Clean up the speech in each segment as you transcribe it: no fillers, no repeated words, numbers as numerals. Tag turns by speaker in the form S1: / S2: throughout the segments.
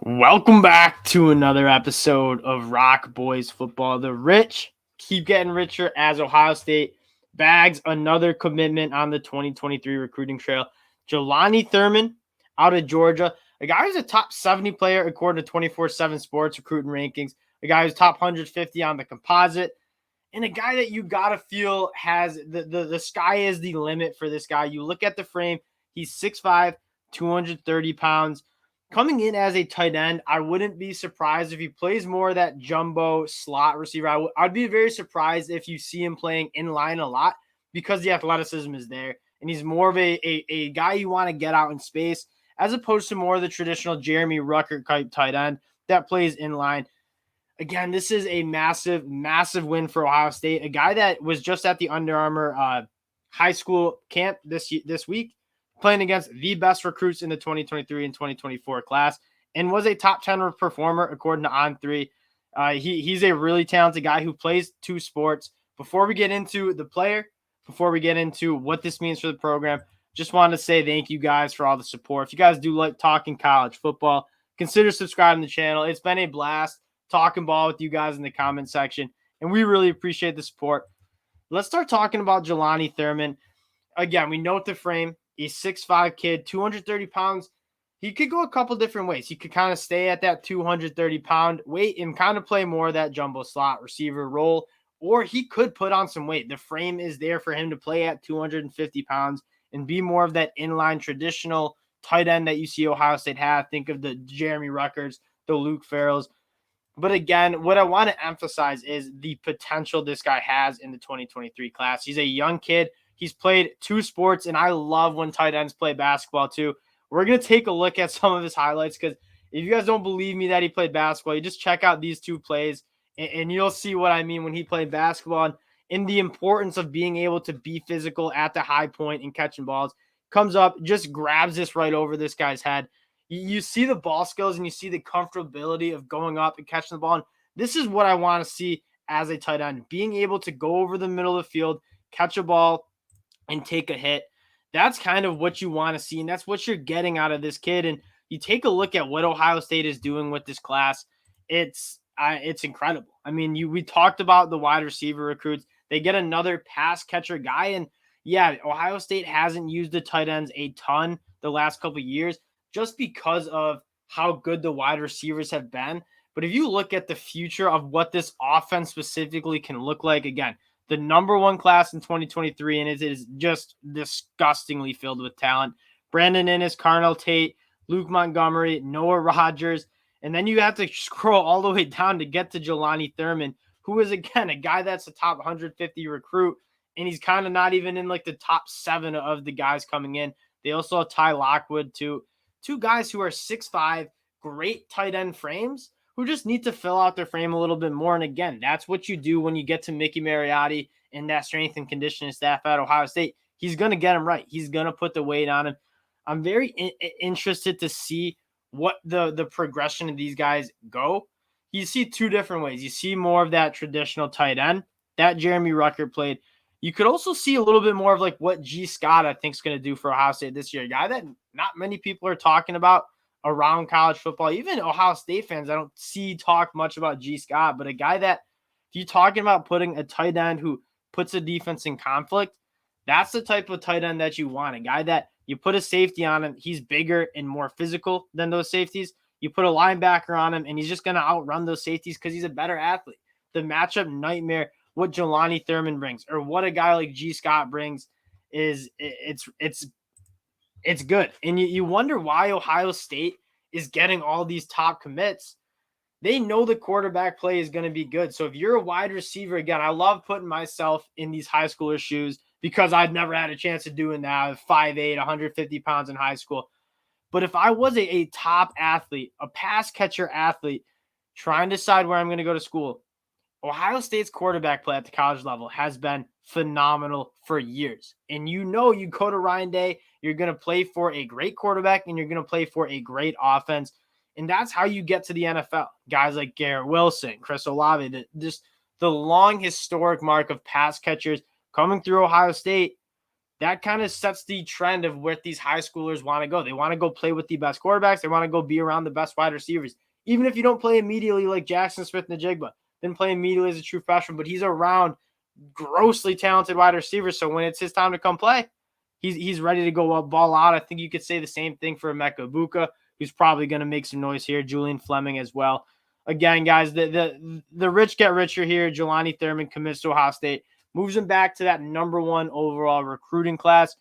S1: Welcome back to another episode of Rock Boys Football. The rich keep getting richer as Ohio State bags another commitment on the 2023 recruiting trail. Jelani Thurman out of Georgia, a guy who's a top 70 player according to 24/7 Sports recruiting rankings, a guy who's top 150 on the composite, and a guy that you got to feel has the sky is the limit for this guy. You look at the frame, he's 6'5", 230 pounds. Coming in as a tight end, I wouldn't be surprised if he plays more of that jumbo slot receiver. I'd be very surprised if you see him playing in line a lot because the athleticism is there. And he's more of a guy you want to get out in space as opposed to more of the traditional Jeremy Ruckert type tight end that plays in line. Again, this is a massive, massive win for Ohio State. A guy that was just at the Under Armour high school camp this week, playing against the best recruits in the 2023 and 2024 class, and was a top 10 performer according to On3. He's a really talented guy who plays two sports. Before we get into the player, before we get into what this means for the program, just wanted to say thank you guys for all the support. If you guys do like talking college football, consider subscribing to the channel. It's been a blast talking ball with you guys in the comment section, and we really appreciate the support. Let's start talking about Jelani Thurman. Again, we note the frame. He's 6'5" kid, 230 pounds. He could go a couple different ways. He could kind of stay at that 230-pound weight and kind of play more of that jumbo slot receiver role, or he could put on some weight. The frame is there for him to play at 250 pounds and be more of that inline traditional tight end that you see Ohio State have. Think of the Jeremy Ruckerts, the Luke Farrells. But again, what I want to emphasize is the potential this guy has in the 2023 class. He's a young kid. He's played two sports, and I love when tight ends play basketball too. We're going to take a look at some of his highlights because if you guys don't believe me that he played basketball, you just check out these two plays, and you'll see what I mean when he played basketball and the importance of being able to be physical at the high point and catching balls. Comes up, just grabs this right over this guy's head. You see the ball skills and you see the comfortability of going up and catching the ball. And this is what I want to see as a tight end, being able to go over the middle of the field, catch a ball, and take a hit. That's kind of what you want to see, and that's what you're getting out of this kid. And you take a look at what Ohio State is doing with this class. It's incredible. I mean, we talked about the wide receiver recruits. They get another pass catcher guy, and yeah, Ohio State hasn't used the tight ends a ton the last couple of years, just because of how good the wide receivers have been. But if you look at the future of what this offense specifically can look like, again, the number one class in 2023, and it is just disgustingly filled with talent. Brandon Innes, Carnell Tate, Luke Montgomery, Noah Rogers, and then you have to scroll all the way down to get to Jelani Thurman, who is, again, a guy that's a top 150 recruit, and he's kind of not even in like the top 7 of the guys coming in. They also have Ty Lockwood, too. Two guys who are 6'5", great tight end frames, who just need to fill out their frame a little bit more. And again, that's what you do when you get to Mickey Mariotti and that strength and conditioning staff at Ohio State. He's going to get him right. He's going to put the weight on him. I'm very interested to see what the progression of these guys go. You see two different ways. You see more of that traditional tight end that Jeremy Ruckert played. You could also see a little bit more of like what G. Scott, I think, is going to do for Ohio State this year. A guy that not many people are talking about around college football. Even Ohio State fans, I don't see talk much about G. Scott, but a guy that, if you're talking about putting a tight end who puts a defense in conflict, that's the type of tight end that you want. A guy that you put a safety on him, he's bigger and more physical than those safeties. You put a linebacker on him, and he's just going to outrun those safeties because he's a better athlete. The matchup nightmare, what Jelani Thurman brings, or what a guy like G. Scott brings, is it's good. And you wonder why Ohio State is getting all these top commits. They know the quarterback play is going to be good. So if you're a wide receiver, again, I love putting myself in these high schooler shoes because I've never had a chance of doing that. 5'8", 150 pounds in high school. But if I was a top athlete, a pass catcher athlete, trying to decide where I'm going to go to school, Ohio State's quarterback play at the college level has been phenomenal for years. And you go to Ryan Day, you're going to play for a great quarterback and you're going to play for a great offense. And that's how you get to the NFL. Guys like Garrett Wilson, Chris Olave, just the long historic mark of pass catchers coming through Ohio State. that kind of sets the trend of where these high schoolers want to go. They want to go play with the best quarterbacks. They want to go be around the best wide receivers. Even if you don't play immediately like Jackson Smith-Njigba, didn't play immediately as a true freshman, but he's around grossly talented wide receivers. So when it's his time to come play, he's ready to go up, ball out. I think you could say the same thing for Emeka Egbuka, who's probably going to make some noise here. Julian Fleming as well. Again, guys, the rich get richer here. Jelani Thurman commits to Ohio State, moves him back to that #1 overall recruiting class.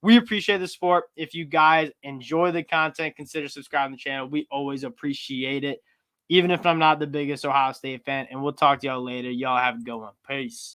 S1: We appreciate the support. If you guys enjoy the content, consider subscribing to the channel. We always appreciate it, even if I'm not the biggest Ohio State fan. And we'll talk to y'all later. Y'all have a good one. Peace.